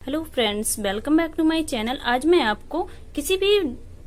Hello friends, welcome back to my channel. आज मैं आपको किसी भी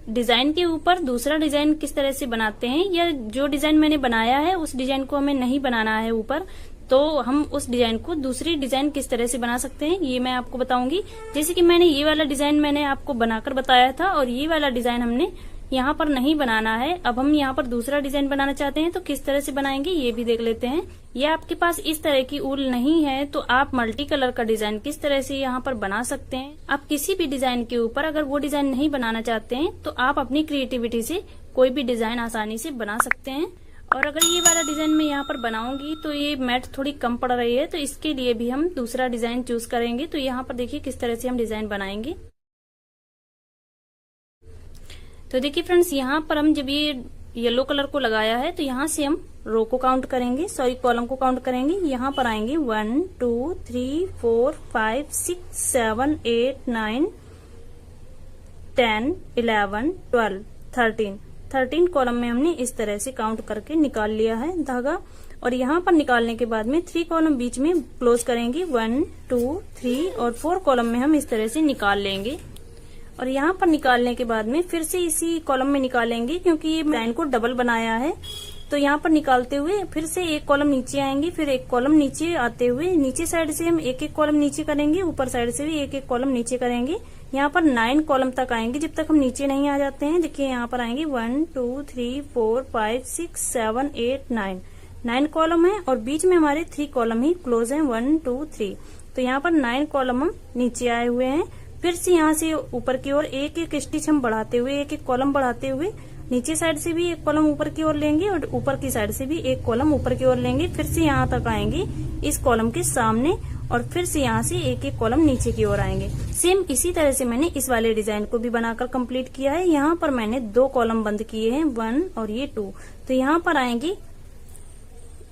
डिजाइन के ऊपर दूसरा डिजाइन किस तरह से बनाते हैं, या जो डिजाइन मैंने बनाया है उस डिजाइन को हमें नहीं बनाना है ऊपर, तो हम उस डिजाइन को दूसरी डिजाइन किस तरह से बना सकते हैं ये मैं आपको बताऊंगी। जैसे कि मैंने ये वाला डिजाइन मैंने आपको बनाकर बताया था और ये वाला डिजाइन हमने यहाँ पर नहीं बनाना है। अब हम यहाँ पर दूसरा डिजाइन बनाना चाहते हैं तो किस तरह से बनाएंगे ये भी देख लेते हैं। ये आपके पास इस तरह की ऊल नहीं है तो आप मल्टी कलर का डिजाइन किस तरह से यहाँ पर बना सकते हैं। आप किसी भी डिजाइन के ऊपर अगर वो डिजाइन नहीं बनाना चाहते हैं तो आप अपनी क्रिएटिविटी से कोई भी डिजाइन आसानी से बना सकते हैं। और अगर ये वाला डिजाइन मैं यहाँ पर बनाऊंगी तो ये मैट थोड़ी कम पड़ रही है, तो इसके लिए भी हम दूसरा डिजाइन चूज करेंगे। तो यहाँ पर देखिए किस तरह से हम डिजाइन बनाएंगे। तो देखिए फ्रेंड्स, यहाँ पर हम जब ये येलो कलर को लगाया है तो यहाँ से हम रो को काउंट करेंगे, सॉरी कॉलम को काउंट करेंगे। यहाँ पर आएंगे 1 2 3 4 5 6 7 8 9 10 11 12 13 कॉलम में हमने इस तरह से काउंट करके निकाल लिया है धागा। और यहाँ पर निकालने के बाद में 3 कॉलम बीच में क्लोज करेंगे, 1 2 3 और 4 कॉलम में हम इस तरह से निकाल लेंगे। और यहाँ पर निकालने के बाद में फिर से इसी कॉलम में निकालेंगे, क्योंकि ये लाइन को डबल बनाया है। तो यहाँ पर निकालते हुए फिर से एक कॉलम नीचे आएंगे, फिर एक कॉलम नीचे आते हुए नीचे साइड से हम एक एक कॉलम नीचे करेंगे, ऊपर साइड से भी एक एक कॉलम नीचे करेंगे। यहाँ पर 9 कॉलम तक आएंगे जब तक हम नीचे नहीं आ जाते हैं। देखिए यहाँ पर आएंगे 1 2 3 4 5 6 7 8 9 कॉलम है और बीच में हमारे 3 कॉलम ही क्लोज है, 1 2 3। तो यहाँ पर 9 कॉलम हम नीचे आए हुए हैं। फिर से यहाँ से ऊपर की ओर एक एक स्टिच हम बढ़ाते हुए, एक एक कॉलम बढ़ाते हुए नीचे साइड से भी एक कॉलम ऊपर की ओर लेंगे और ऊपर की साइड से भी एक कॉलम ऊपर की ओर लेंगे। फिर से यहाँ तक आएंगे इस कॉलम के सामने और फिर से यहाँ से एक एक कॉलम नीचे की ओर आएंगे। सेम इसी तरह से मैंने इस वाले डिजाइन को भी बनाकर कंप्लीट किया है। यहाँ पर मैंने 2 कॉलम बंद किए हैं, 1 और ये 2। तो यहाँ पर आएंगे,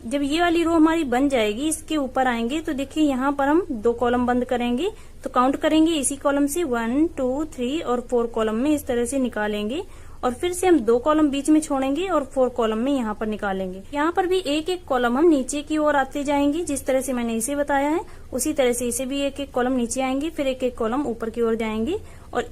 जब ये वाली रो हमारी बन जाएगी इसके ऊपर आएंगे तो देखिए यहाँ पर हम 2 कॉलम बंद करेंगे। तो काउंट करेंगे इसी कॉलम से 1 2 3 और 4 कॉलम में इस तरह से निकालेंगे। और फिर से हम 2 कॉलम बीच में छोड़ेंगे और 4 कॉलम में यहाँ पर निकालेंगे। यहाँ पर भी एक एक कॉलम हम नीचे की ओर आते जाएंगे, जिस तरह से मैंने इसे बताया है उसी तरह से इसे भी एक एक कॉलम नीचे आएंगे, फिर एक एक कॉलम ऊपर की ओर जाएंगे और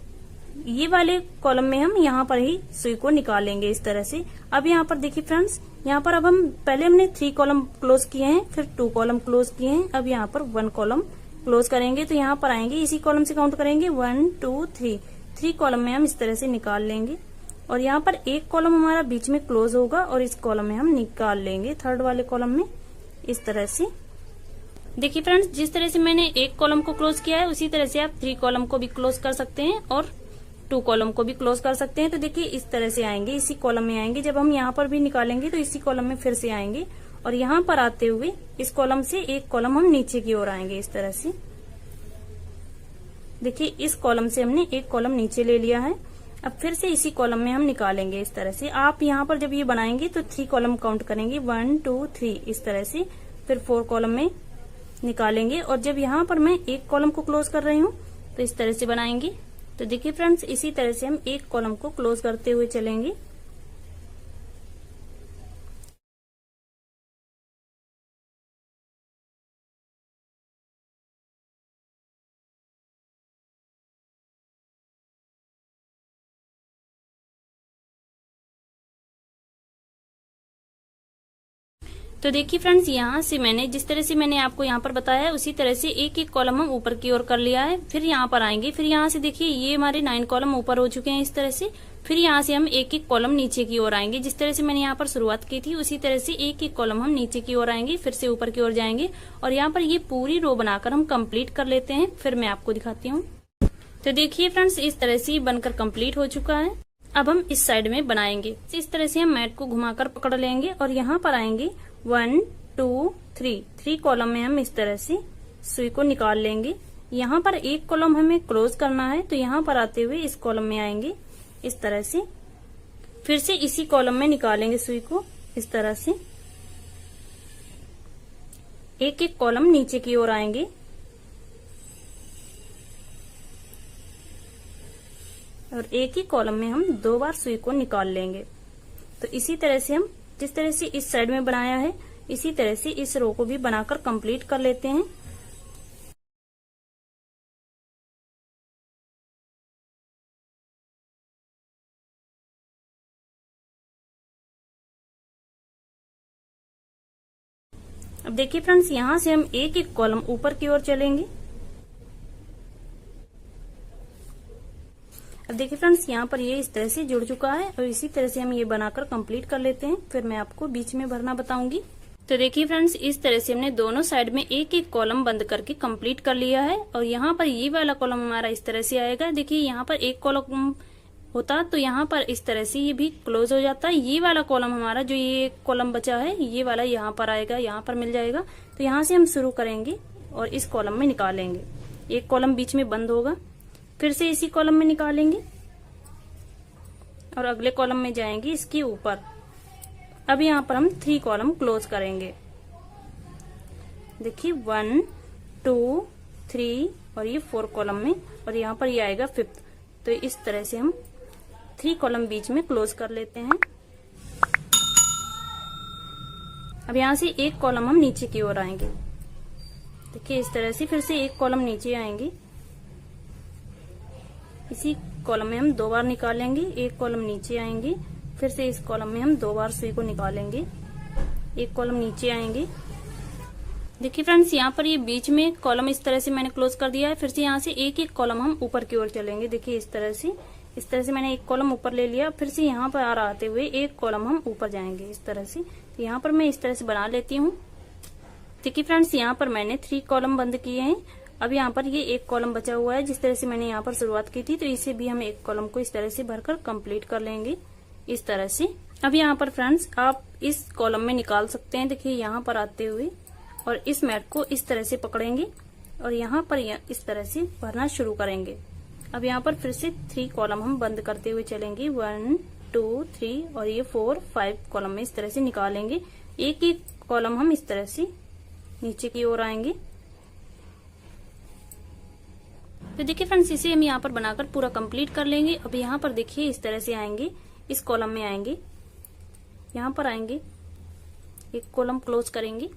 ये वाले कॉलम में हम यहाँ पर ही सुई को निकालेंगे इस तरह से। अब यहाँ पर देखिए फ्रेंड्स, यहाँ पर अब हम पहले हमने 3 कॉलम क्लोज किए हैं, फिर 2 कॉलम क्लोज किए हैं, अब यहाँ पर 1 कॉलम क्लोज करेंगे। तो यहाँ पर आएंगे इसी कॉलम से काउंट करेंगे 1 2 3 कॉलम में हम इस तरह से निकाल लेंगे। और यहाँ पर एक कॉलम हमारा बीच में क्लोज होगा और इस कॉलम में हम निकाल लेंगे, थर्ड वाले कॉलम में इस तरह से। देखिए फ्रेंड्स, जिस तरह से मैंने एक कॉलम को क्लोज किया है उसी तरह से आप 3 कॉलम को भी क्लोज कर सकते हैं और 2 कॉलम को भी क्लोज कर सकते हैं। तो देखिए इस तरह से आएंगे, इसी कॉलम में आएंगे। जब हम यहाँ पर भी निकालेंगे तो इसी कॉलम में फिर से आएंगे और यहाँ पर आते हुए इस कॉलम से एक कॉलम हम नीचे की ओर आएंगे इस तरह से। देखिए इस कॉलम से हमने एक कॉलम नीचे ले लिया है। अब फिर से इसी कॉलम में हम निकालेंगे इस तरह से। आप यहाँ पर जब ये बनाएंगे तो 3 कॉलम काउंट करेंगे, 1 2 3 इस तरह से, फिर 4 कॉलम में निकालेंगे। और जब यहाँ पर मैं एक कॉलम को क्लोज कर रही हूँ तो इस तरह से बनाएंगे। तो देखिए फ्रेंड्स, इसी तरह से हम एक कॉलम को क्लोज करते हुए चलेंगे। तो देखिए फ्रेंड्स, यहाँ से मैंने जिस तरह से मैंने आपको यहाँ पर बताया है उसी तरह से एक एक कॉलम हम ऊपर की ओर कर लिया है। फिर यहाँ पर आएंगे, फिर यहाँ से देखिए ये हमारे 9 कॉलम ऊपर हो चुके हैं इस तरह से। फिर यहाँ से हम एक एक कॉलम नीचे की ओर आएंगे, जिस तरह से मैंने यहाँ पर शुरुआत की थी उसी तरह से एक एक कॉलम हम नीचे की ओर आएंगे, फिर से ऊपर की ओर जाएंगे और यहाँ पर ये पूरी रो बनाकर हम कंप्लीट कर लेते हैं। फिर मैं आपको दिखाती हूँ। तो देखिए फ्रेंड्स, इस तरह से बनकर कंप्लीट हो चुका है। अब हम इस साइड में बनाएंगे। इस तरह से हम मैट को घुमाकर पकड़ लेंगे और यहाँ पर आएंगे 1 2 3 कॉलम में हम इस तरह से सुई को निकाल लेंगे। यहाँ पर एक कॉलम हमें क्लोज करना है, तो यहाँ पर आते हुए इस कॉलम में आएंगे इस तरह से। फिर से इसी कॉलम में निकालेंगे सुई को इस तरह से। एक एक कॉलम नीचे की ओर आएंगे और एक ही कॉलम में हम 2 बार सुई को निकाल लेंगे। तो इसी तरह से हम जिस तरह से इस साइड में बनाया है इसी तरह से इस रो को भी बनाकर कंप्लीट कर लेते हैं। अब देखिए फ्रेंड्स, यहाँ से हम एक एक कॉलम ऊपर की ओर चलेंगे। अब देखिए फ्रेंड्स, यहाँ पर ये इस तरह से जुड़ चुका है और इसी तरह से हम ये बनाकर कंप्लीट कर लेते हैं, फिर मैं आपको बीच में भरना बताऊंगी। तो देखिए फ्रेंड्स, इस तरह से हमने दोनों साइड में एक एक कॉलम बंद करके कंप्लीट कर लिया है। और यहाँ पर ये वाला कॉलम हमारा इस तरह से आएगा। देखिए यहाँ पर एक कॉलम होता तो यहाँ पर इस तरह से ये भी क्लोज हो जाता है। ये वाला कॉलम हमारा, जो ये कॉलम बचा है, ये वाला यहाँ पर आएगा, यहाँ पर मिल जाएगा। तो यहाँ से हम शुरू करेंगे और इस कॉलम में निकालेंगे। एक कॉलम बीच में बंद होगा, फिर से इसी कॉलम में निकालेंगे और अगले कॉलम में जाएंगे इसके ऊपर। अब यहाँ पर हम 3 कॉलम क्लोज करेंगे। देखिए 1 2 3 और ये 4 कॉलम में, और यहाँ पर ये आएगा 5th। तो इस तरह से हम 3 कॉलम बीच में क्लोज कर लेते हैं। अब यहाँ से एक कॉलम हम नीचे की ओर आएंगे। देखिए इस तरह से फिर से एक कॉलम नीचे आएंगे। इसी कॉलम में हम 2 बार निकालेंगे, एक कॉलम नीचे आएंगे, फिर से इस कॉलम में हम 2 बार सुई को निकालेंगे, एक कॉलम नीचे आएंगे। देखिए फ्रेंड्स, यहाँ पर ये बीच में कॉलम इस तरह से मैंने क्लोज कर दिया है। फिर से यहाँ से एक एक कॉलम हम ऊपर की ओर चलेंगे। देखिए इस तरह से मैंने एक कॉलम ऊपर ले लिया। फिर से यहाँ पर आते हुए एक कॉलम हम ऊपर जाएंगे इस तरह से। तो यहाँ पर मैं इस तरह से बना लेती हूँ। देखिए फ्रेंड्स, यहाँ पर मैंने 3 कॉलम बंद किए हैं। अब यहाँ पर ये एक कॉलम बचा हुआ है, जिस तरह से मैंने यहाँ पर शुरुआत की थी। तो इसे भी हम एक कॉलम को इस तरह से भरकर कंप्लीट कर लेंगे, इस तरह से। अब यहाँ पर फ्रेंड्स, आप इस कॉलम में निकाल सकते हैं। देखिए यहाँ पर आते हुए और इस मैट को इस तरह से पकड़ेंगे और यहाँ पर इस तरह से भरना शुरू करेंगे। अब यहाँ पर फिर से 3 कॉलम हम बंद करते हुए चलेंगे। 1 2 3 और ये 4 5 कॉलम में इस तरह से निकालेंगे। एक एक कॉलम हम इस तरह से नीचे की ओर आएंगे। तो देखिए फ्रेंड्स, इसे हम यहाँ पर बनाकर पूरा कंप्लीट कर लेंगे। अब यहाँ पर देखिए इस तरह से आएंगे, इस कॉलम में आएंगे, यहाँ पर आएंगे, एक कॉलम क्लोज करेंगे।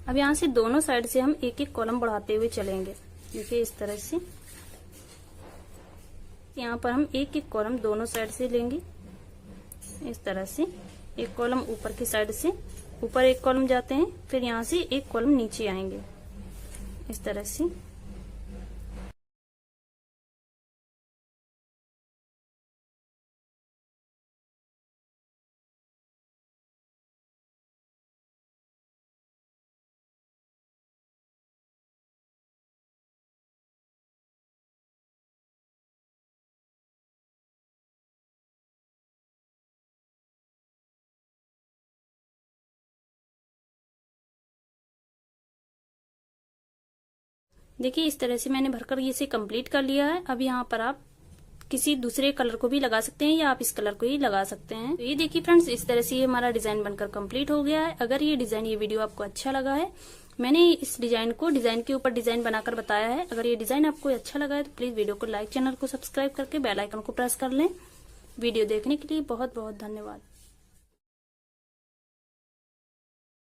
अब यहाँ से दोनों साइड से हम एक एक कॉलम बढ़ाते हुए चलेंगे। देखिए इस तरह से यहाँ पर हम एक एक कॉलम दोनों साइड से लेंगे, इस तरह से। एक कॉलम ऊपर की साइड से, ऊपर एक कॉलम जाते हैं, फिर यहाँ से एक कॉलम नीचे आएंगे, इस तरह से। देखिए इस तरह से मैंने भरकर इसे कंप्लीट कर लिया है। अब यहाँ पर आप किसी दूसरे कलर को भी लगा सकते हैं या आप इस कलर को ही लगा सकते हैं। तो ये देखिए फ्रेंड्स, इस तरह से ये हमारा डिजाइन बनकर कंप्लीट हो गया है। अगर ये डिजाइन, ये वीडियो आपको अच्छा लगा है, मैंने इस डिजाइन को डिजाइन के ऊपर डिजाइन बनाकर बताया है। अगर ये डिजाइन आपको अच्छा लगा है तो प्लीज वीडियो को लाइक, चैनल को सब्सक्राइब करके बेल आइकन को प्रेस कर लें। वीडियो देखने के लिए बहुत बहुत धन्यवाद।